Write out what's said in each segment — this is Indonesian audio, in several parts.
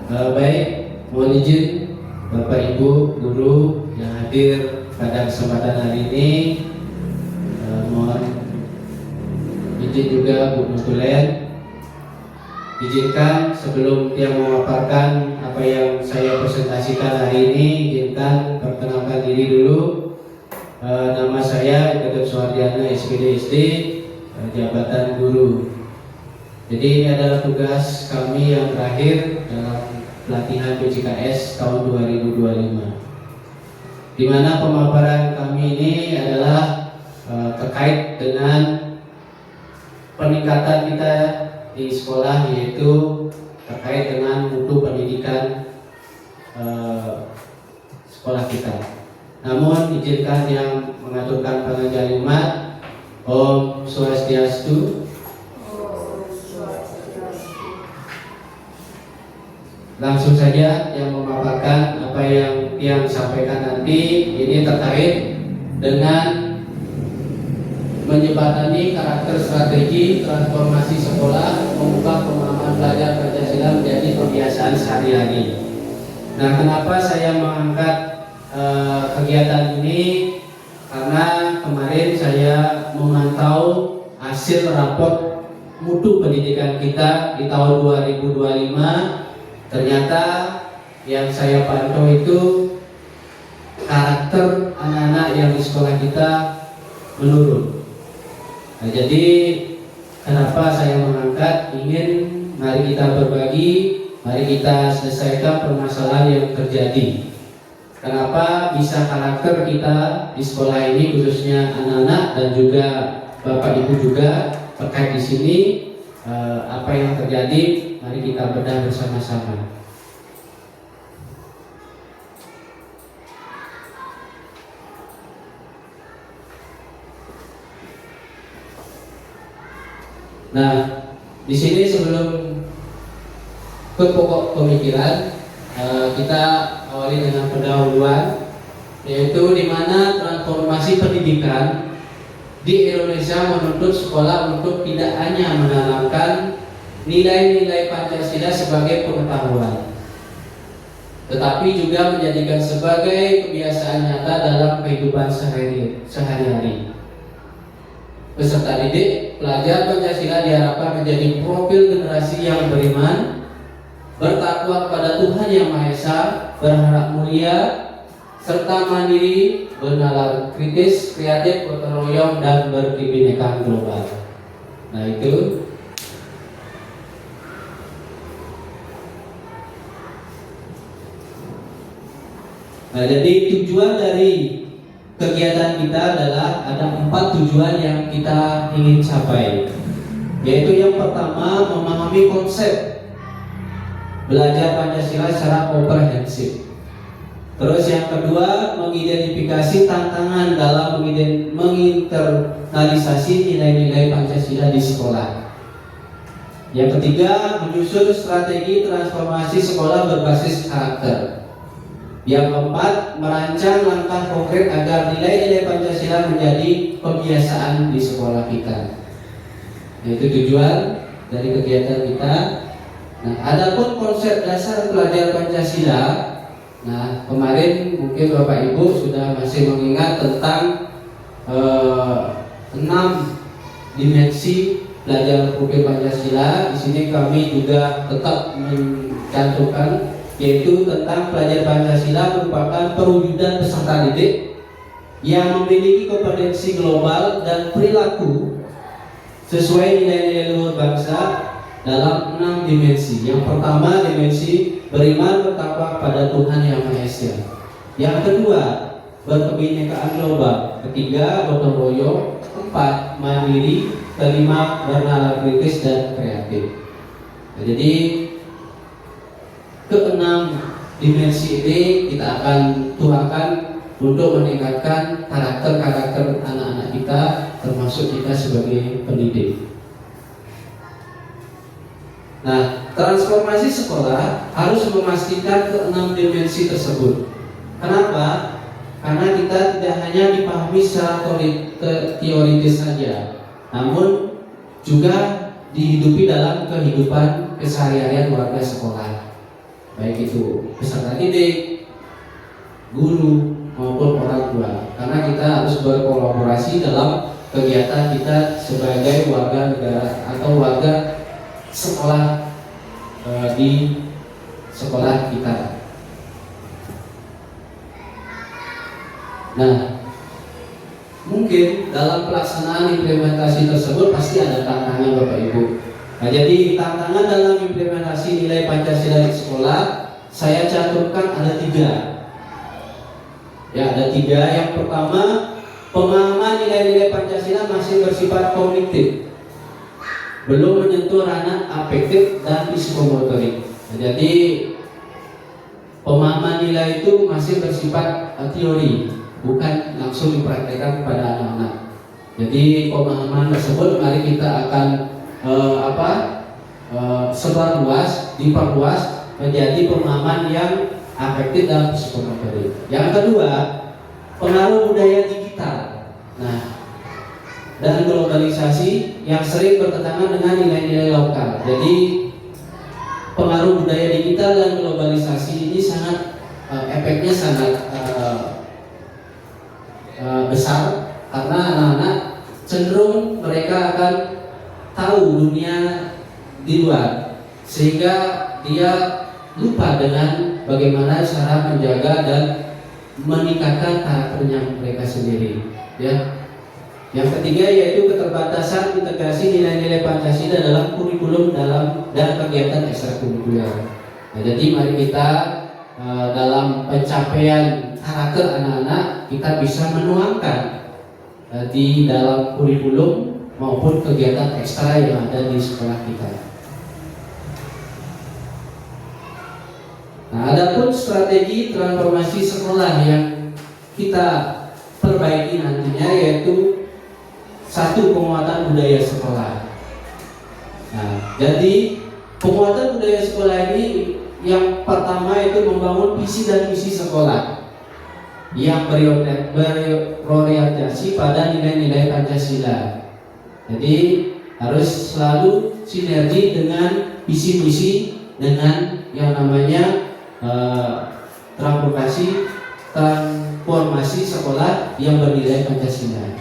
Baik, mohon izin Bapak Ibu guru yang hadir pada kesempatan hari ini. Mohon izin juga Bu Nutulen. Izinkan sebelum dia memaparkan apa yang saya presentasikan hari ini, izinkan perkenalkan diri dulu. Nama saya Gatot Suhardiana, SPD SD, jabatan guru. Jadi ini adalah tugas kami yang terakhir dalam pelatihan PJKS tahun 2025. Di mana pemaparan kami ini adalah terkait dengan peningkatan kita di sekolah, yaitu terkait dengan mutu pendidikan sekolah kita. Namun izinkan yang mengaturkan pengajian Jumat. Om Swastiastu. Langsung saja yang memaparkan apa yang sampaikan nanti ini terkait dengan menjembatani karakter strategi transformasi sekolah, mengubah pemahaman belajar Pancasila menjadi kebiasaan sehari-hari. Nah, kenapa saya mengangkat kegiatan ini? Karena kemarin saya memantau hasil raport mutu pendidikan kita di tahun 2025. Ternyata yang saya pantau itu karakter anak-anak yang di sekolah kita menurun. Nah, jadi kenapa saya mengangkat, ingin mari kita berbagi, mari kita selesaikan permasalahan yang terjadi. Kenapa bisa karakter kita di sekolah ini, khususnya anak-anak dan juga Bapak Ibu juga terkait di sini, apa yang terjadi? Mari kita bedah bersama-sama. Nah, di sini sebelum ke pokok pemikiran, kita awali dengan pendahuluan, yaitu di mana transformasi pendidikan di Indonesia menuntut sekolah untuk tidak hanya menanamkan nilai-nilai Pancasila sebagai pengetahuan, tetapi juga menjadikan sebagai kebiasaan nyata dalam kehidupan sehari-hari. Peserta didik, pelajar Pancasila diharapkan menjadi profil generasi yang beriman, bertakwa kepada Tuhan Yang Maha Esa, berharap mulia, serta mandiri, bernalar kritis, kreatif, gotong royong, dan berkebinekaan global. Nah, itu. Nah, jadi tujuan dari kegiatan kita adalah ada 4 tujuan yang kita ingin capai. Yaitu yang pertama, memahami konsep belajar Pancasila secara komprehensif. Terus yang kedua, mengidentifikasi tantangan dalam menginternalisasi nilai-nilai Pancasila di sekolah. Yang ketiga, menyusun strategi transformasi sekolah berbasis karakter. Yang keempat, merancang langkah konkret agar nilai-nilai Pancasila menjadi kebiasaan di sekolah kita. Itu tujuan dari kegiatan kita. Nah, adapun konsep dasar belajar Pancasila, nah kemarin mungkin Bapak Ibu sudah masih mengingat tentang 6 dimensi belajar profil Pancasila. Di sini kami juga tetap mencantumkan, yaitu tentang pelajar Pancasila merupakan perwujudan peserta didik yang memiliki kompetensi global dan perilaku sesuai nilai-nilai luhur bangsa dalam 6 dimensi. Yang pertama, dimensi beriman bertakwa kepada Tuhan Yang Maha Esa. Yang kedua, berkebinekaan global. Ketiga, gotong royong. Keempat, mandiri. Kelima, bernalar kritis dan kreatif. Nah, jadi keenam dimensi ini kita akan tuangkan untuk meningkatkan karakter anak-anak kita, termasuk kita sebagai pendidik. Nah, transformasi sekolah harus memastikan keenam dimensi tersebut. Kenapa? Karena kita tidak hanya dipahami secara teoritis saja, namun juga dihidupi dalam kehidupan keseharian warga sekolah. baik itu peserta didik, guru maupun orang tua, karena kita harus berkolaborasi dalam kegiatan kita sebagai warga negara atau warga sekolah di sekolah kita. Nah, mungkin dalam pelaksanaan implementasi tersebut pasti ada tantangan Bapak Ibu. Nah, jadi tantangan dalam implementasi nilai Pancasila di sekolah saya cantumkan ada 3. Ya, ada 3. Yang pertama, pemahaman nilai-nilai Pancasila masih bersifat kognitif, belum menyentuh ranah afektif dan psikomotorik. Nah, jadi pemahaman nilai itu masih bersifat teori, bukan langsung dipraktikkan kepada anak-anak. Jadi pemahaman tersebut mari kita akan sebar luas, diperluas menjadi pemahaman yang afektif dan psikomotorik. Yang kedua, pengaruh budaya digital. Nah, dan globalisasi yang sering bertentangan dengan nilai-nilai lokal. Jadi pengaruh budaya digital dan globalisasi ini sangat efeknya sangat besar, karena anak-anak cenderung mereka akan tahu dunia di luar, sehingga dia lupa dengan bagaimana cara menjaga dan meningkatkan karakternya mereka sendiri. Ya. Yang ketiga yaitu keterbatasan integrasi nilai-nilai Pancasila dalam kurikulum dan kegiatan ekstrakurikuler. Nah, jadi mari kita dalam pencapaian karakter anak-anak kita bisa menuangkan di dalam kurikulum maupun kegiatan ekstra yang ada di sekolah kita. Nah, adapun strategi transformasi sekolah yang kita perbaiki nantinya yaitu 1. Penguatan budaya sekolah. Nah, jadi penguatan budaya sekolah ini yang pertama itu membangun visi dan misi sekolah yang berorientasi pada nilai-nilai Pancasila. Jadi harus selalu sinergi dengan visi misi dengan yang namanya transformasi sekolah yang bernilai Pancasila.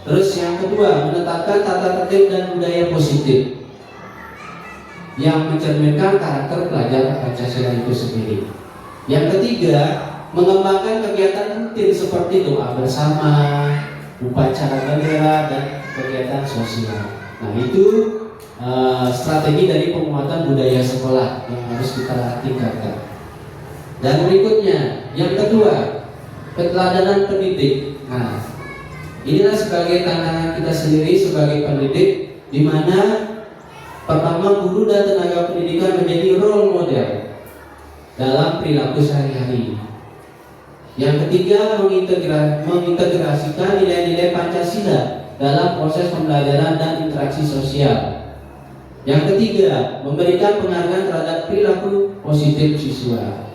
Terus yang kedua, menetapkan tata tertib dan budaya positif yang mencerminkan karakter pelajar Pancasila itu sendiri. Yang ketiga, mengembangkan kegiatan rutin seperti doa bersama, upacara bendera, dan kegiatan sosial. Nah, itu strategi dari penguatan budaya sekolah yang harus kita tingkatkan. Dan berikutnya, yang kedua, keteladanan pendidik. Nah, inilah sebagai tantangan kita sendiri sebagai pendidik, di mana pertama guru dan tenaga pendidikan menjadi role model dalam perilaku sehari-hari. Yang ketiga, mengintegrasikan nilai-nilai Pancasila dalam proses pembelajaran dan interaksi sosial. Yang ketiga, memberikan penghargaan terhadap perilaku positif siswa.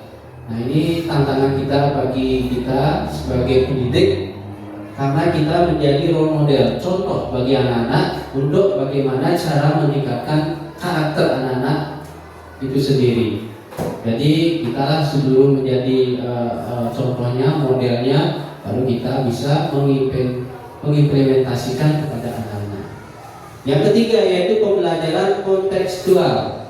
Nah, ini tantangan kita bagi kita sebagai pendidik, karena kita menjadi role model, contoh bagi anak-anak untuk bagaimana cara meningkatkan karakter anak-anak itu sendiri. Jadi kita sebelum menjadi contohnya, modelnya, baru kita bisa mengimplementasikan kepada anak-anak. Yang ketiga yaitu pembelajaran kontekstual.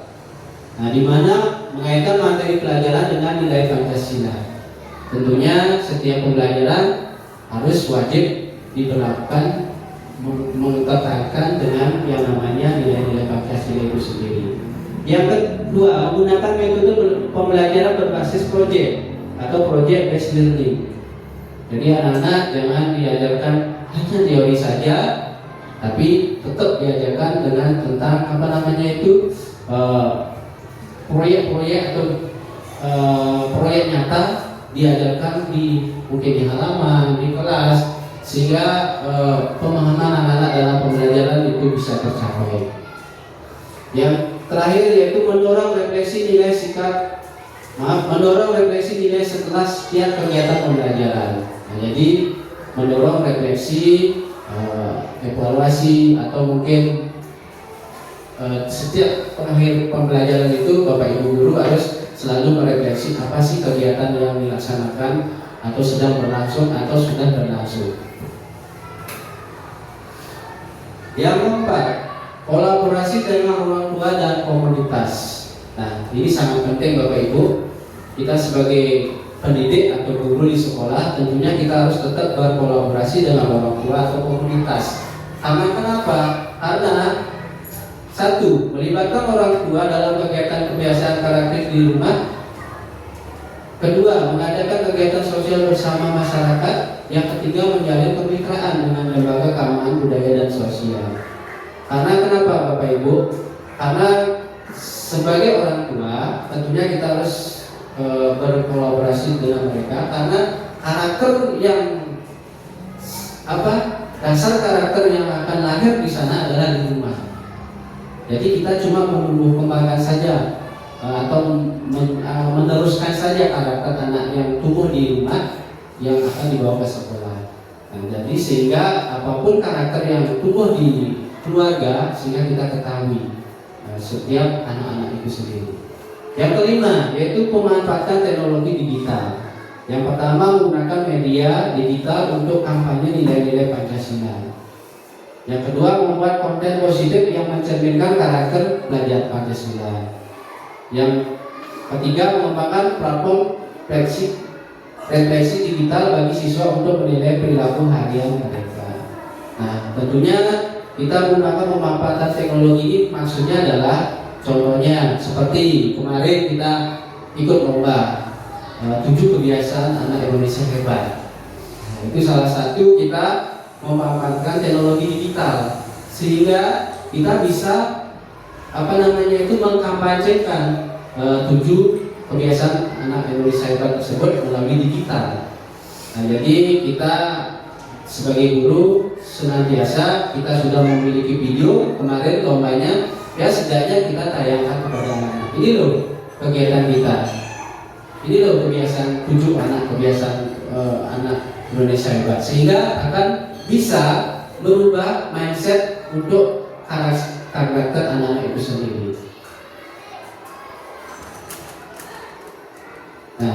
Nah, di mana mengaitkan materi pelajaran dengan nilai Pancasila. Tentunya setiap pembelajaran harus wajib diberlakukan mengetatkan dengan yang namanya nilai-nilai Pancasila itu sendiri. Yang kedua, menggunakan metode pembelajaran berbasis proyek atau project based learning. Jadi anak-anak jangan diajarkan hanya teori saja, tapi tetap diajarkan dengan tentang proyek-proyek atau proyek nyata diajarkan mungkin di halaman, di kelas, sehingga pemahaman anak-anak dalam pembelajaran itu bisa tercapai. Yang terakhir yaitu mendorong refleksi nilai setelah setiap kegiatan pembelajaran. Nah, jadi mendorong refleksi, evaluasi, atau mungkin setiap akhir pembelajaran itu Bapak Ibu guru harus selalu merefleksi apa sih kegiatan yang dilaksanakan atau sedang berlangsung atau sudah berlangsung. Yang keempat, kolaborasi dengan orang tua dan komunitas. Nah, ini sangat penting Bapak Ibu. Kita sebagai pendidik atau guru di sekolah tentunya kita harus tetap berkolaborasi dengan orang tua atau komunitas. Karena kenapa? Karena satu, melibatkan orang tua dalam kegiatan kebiasaan karakter di rumah. Kedua, mengadakan kegiatan sosial bersama masyarakat. Yang ketiga, menjalin kemitraan dengan lembaga keamanan budaya dan sosial. Karena kenapa Bapak Ibu? Karena sebagai orang tua tentunya kita harus berkolaborasi dengan mereka, karena karakter yang dasar karakter yang akan lahir di sana adalah di rumah. Jadi kita cuma menumbuh kembangkan saja atau meneruskan saja karakter anak yang tumbuh di rumah yang akan dibawa ke sekolah. Nah, jadi sehingga apapun karakter yang tumbuh di keluarga, sehingga kita ketahui setiap anak-anak itu sendiri. Yang kelima, yaitu pemanfaatan teknologi digital. Yang pertama, menggunakan media digital untuk kampanye nilai-nilai Pancasila. Yang kedua, membuat konten positif yang mencerminkan karakter belajar Pancasila. Yang ketiga, mengembangkan platform refleksi digital bagi siswa untuk menilai perilaku harian mereka. Nah, tentunya kita menggunakan pemanfaatan teknologi ini maksudnya adalah contohnya seperti kemarin kita ikut lomba 7 kebiasaan anak Indonesia hebat. Nah, itu salah satu kita memanfaatkan teknologi digital sehingga kita bisa mengkampanyekan 7 kebiasaan anak Indonesia hebat tersebut melalui digital. Nah, jadi kita sebagai guru senantiasa kita sudah memiliki video kemarin lombanya, ya setidaknya kita tayangkan kepada anak. Ini loh kegiatan kita. Ini loh kebiasaan 7 kebiasaan anak Indonesia hebat, sehingga akan bisa merubah mindset untuk karakter anak-anak itu sendiri. Nah,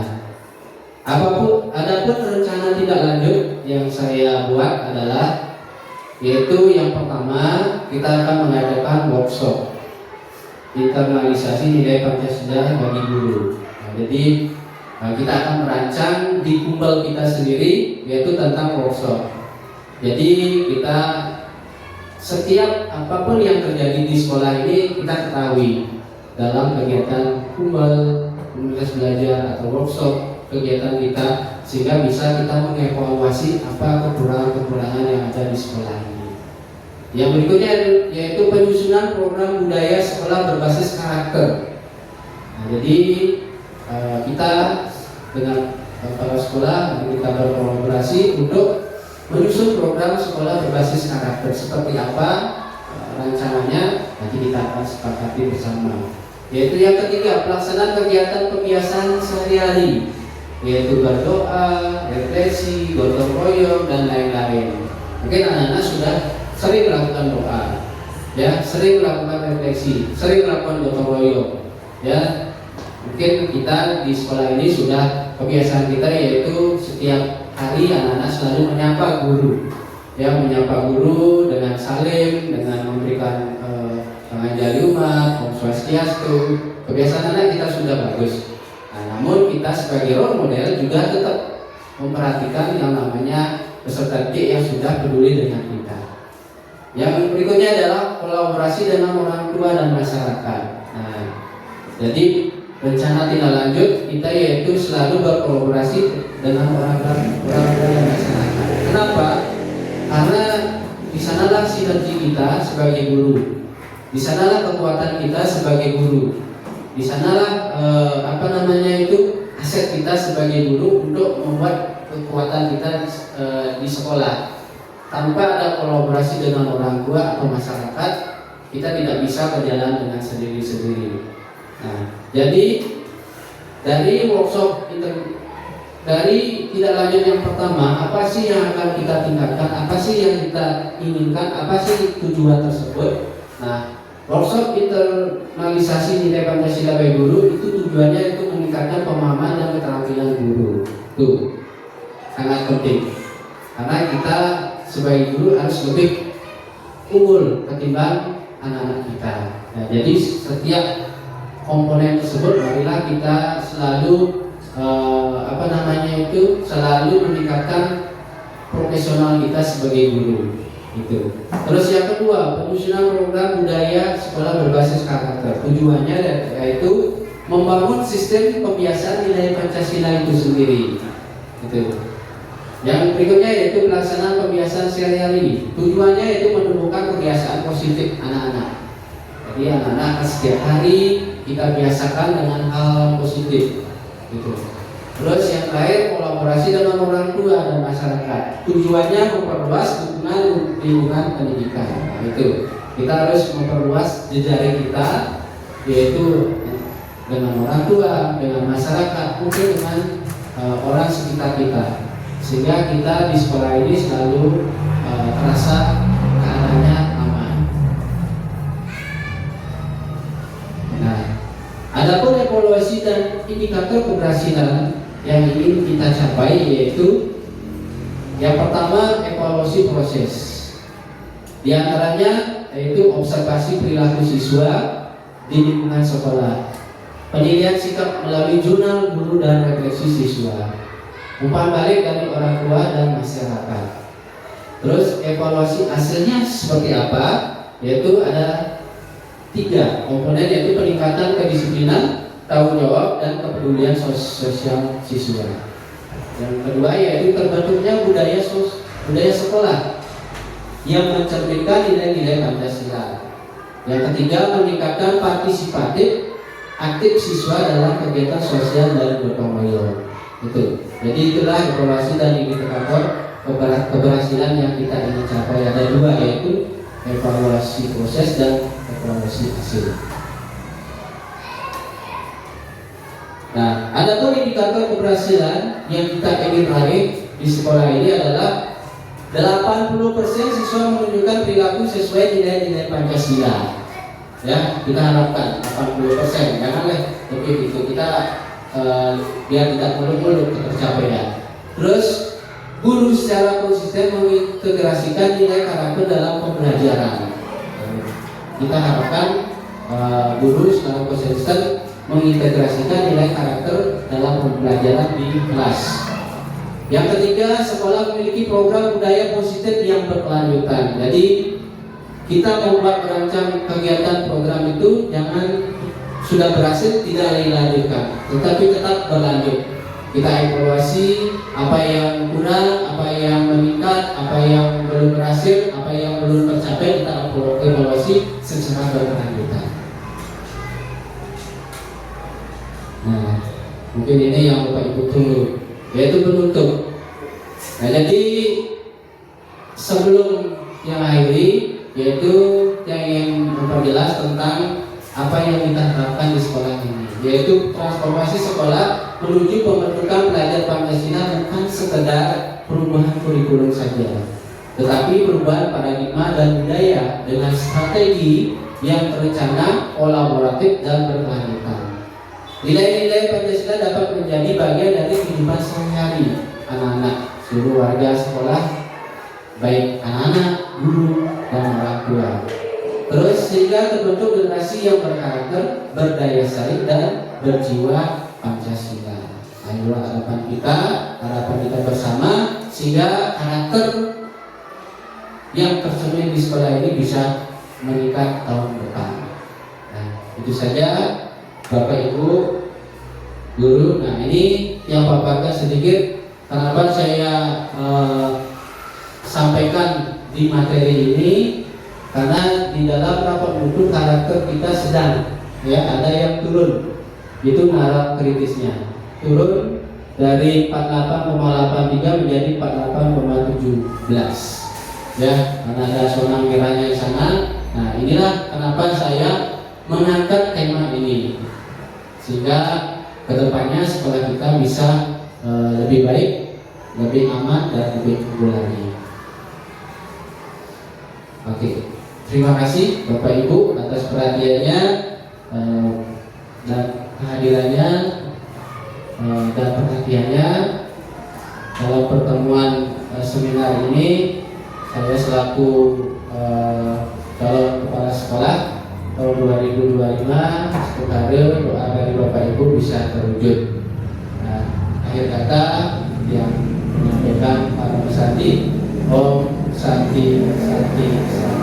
adapun rencana tindak lanjut yang saya buat adalah, yaitu yang pertama kita akan mengadakan workshop internalisasi nilai Pancasila bagi guru. Nah, jadi kita akan merancang di kumpul kita sendiri, yaitu tentang workshop. Jadi kita setiap apapun yang terjadi di sekolah ini kita ketahui dalam kegiatan kumpul, komunitas belajar atau workshop kegiatan kita, sehingga bisa kita mengevaluasi apa kekurangan-kekurangan yang ada di sekolah ini. Yang berikutnya yaitu penyusunan program budaya sekolah berbasis karakter. Nah, jadi kita dengan kepala sekolah kita berkolaborasi untuk menyusun program sekolah berbasis karakter. Seperti apa rancangannya nanti kita akan sepakati bersama. Yaitu yang ketiga, pelaksanaan kegiatan kebiasaan sehari-hari, yaitu berdoa, refleksi, gotong royong dan lain-lain. Mungkin anak-anak sudah sering melakukan doa, ya, sering melakukan refleksi, sering melakukan gotong royong, ya. Mungkin kita di sekolah ini sudah kebiasaan kita yaitu setiap hari anak-anak selalu menyapa guru, ya, menyapa guru dengan salim, dengan memberikan pengajian umat, Om Swastiastu. Kebiasaan anak kita sudah bagus. Nah, namun kita sebagai role model juga tetap memperhatikan yang namanya peserta didik yang sudah peduli dengan kita. Yang berikutnya adalah kolaborasi dengan orang tua dan masyarakat. Nah, jadi rencana tindak lanjut kita yaitu selalu berkolaborasi dengan orang-orang dan masyarakat. Kenapa? Karena di sanalah sinergi kita sebagai guru. Di sanalah kekuatan kita sebagai guru. Di sanalah aset kita sebagai guru untuk membuat kekuatan kita di sekolah. Tanpa ada kolaborasi dengan orang tua atau masyarakat, kita tidak bisa berjalan dengan sendiri-sendiri. Nah, jadi dari workshop dari tidak lanjut yang pertama, apa sih yang akan kita tingkatkan, apa sih yang kita inginkan, apa sih tujuan tersebut. Nah, workshop internalisasi nilai Pancasila bagi guru itu tujuannya itu meningkatkan pemahaman dan keterampilan guru. Tuh, sangat penting. Karena kita sebagai guru harus lebih unggul ketimbang anak-anak kita. Nah, jadi setiap komponen tersebut marilah kita selalu selalu meningkatkan profesional kita sebagai guru. Itu. Terus yang kedua, penyusunan program budaya sekolah berbasis karakter. Tujuannya yaitu membangun sistem pembiasaan nilai Pancasila itu sendiri. Gitu. Yang berikutnya yaitu pelaksanaan pembiasaan sehari-hari. Tujuannya yaitu menumbuhkan kebiasaan positif anak-anak. Jadi anak-anak setiap hari kita biasakan dengan hal positif. Gitu. Terus yang terakhir, kolaborasi dengan orang tua dan masyarakat. Tujuannya memperluas dukungan lingkungan pendidikan. Nah, itu kita harus memperluas jejaring kita, yaitu dengan orang tua, dengan masyarakat, mungkin dengan orang sekitar kita, sehingga kita di sekolah ini selalu terasa keadaannya aman. Nah, adapun evaluasi dan indikator keberhasilan yang ingin kita capai yaitu yang pertama, evaluasi proses. Di antaranya yaitu observasi perilaku siswa di lingkungan sekolah, penilaian sikap melalui jurnal guru dan refleksi siswa, umpan balik dari orang tua dan masyarakat. Terus evaluasi hasilnya seperti apa? Yaitu ada 3 komponen, yaitu peningkatan kedisiplinan, tanggung jawab, dan kepedulian sosial siswa. Yang kedua yaitu terbentuknya budaya sekolah yang mencerminkan nilai-nilai Pancasila. Yang ketiga, meningkatkan partisipatif aktif siswa dalam kegiatan sosial dan gotong royong. Itu. Jadi itulah evaluasi dan indikator keberhasilan yang kita ingin capai. Ada 2, yaitu evaluasi proses dan evaluasi hasil. Nah, adapun indikator keberhasilan yang kita ingin raih di sekolah ini adalah 80% siswa menunjukkan perilaku sesuai nilai-nilai Pancasila. Ya, kita harapkan 80%, jangan lebih itu. Kita biar tidak muluk-muluk tercapai. Terus guru secara konsisten mengintegrasikan nilai karakter dalam pembelajaran. Kita harapkan guru secara konsisten mengintegrasikan nilai karakter dalam pembelajaran di kelas. Yang ketiga, sekolah memiliki program budaya positif yang berkelanjutan. Jadi kita membuat merancang kegiatan program itu jangan sudah berhasil tidak dilanjutkan, tetapi tetap berlanjut. Kita evaluasi apa yang kurang, apa yang meningkat, apa yang belum berhasil, apa yang belum tercapai, kita evaluasi secara berkelanjutan. Nah, mungkin ini yang Bapak Ibu tunggu, yaitu penutup. Nah, jadi sebelum yang akhiri, yaitu yang ingin memperjelas tentang apa yang kita harapkan di sekolah ini, yaitu transformasi sekolah menuju pembentukan pelajar Pancasila bukan sekedar perubahan kurikulum saja, tetapi perubahan paradigma dan budaya dengan strategi yang terencana, kolaboratif, dan berkelanjutan. Nilai-nilai Pancasila dapat menjadi bagian dari kehidupan sehari-hari anak-anak, seluruh warga sekolah, baik anak-anak, guru, dan orang tua. Terus sehingga terbentuk generasi yang berkarakter, berdaya saing, dan berjiwa Pancasila. Itulah harapan kita bersama, sehingga karakter yang tercermin di sekolah ini bisa meningkat tahun depan. Nah, itu saja Bapak Ibu guru. Nah, ini yang paparkan sedikit kenapa saya sampaikan di materi ini, karena di dalam rapat buku karakter kita sedang ada yang turun, itu nalar kritisnya turun dari 48,83 menjadi 48,17 karena ada zona merahnya di sana. Nah, inilah kenapa saya mengangkat tema ini, sehingga kedepannya sekolah kita bisa lebih baik, lebih aman, dan lebih unggul lagi. Oke, terima kasih Bapak Ibu atas perhatiannya dan kehadirannya. dan perhatiannya dalam pertemuan seminar ini. Saya selaku calon kepala sekolah tahun 2025 semoga doa dari Bapak Ibu bisa terwujud. Nah, akhir kata yang menyampaikan Pak Santi, Om Santi Santi Santi.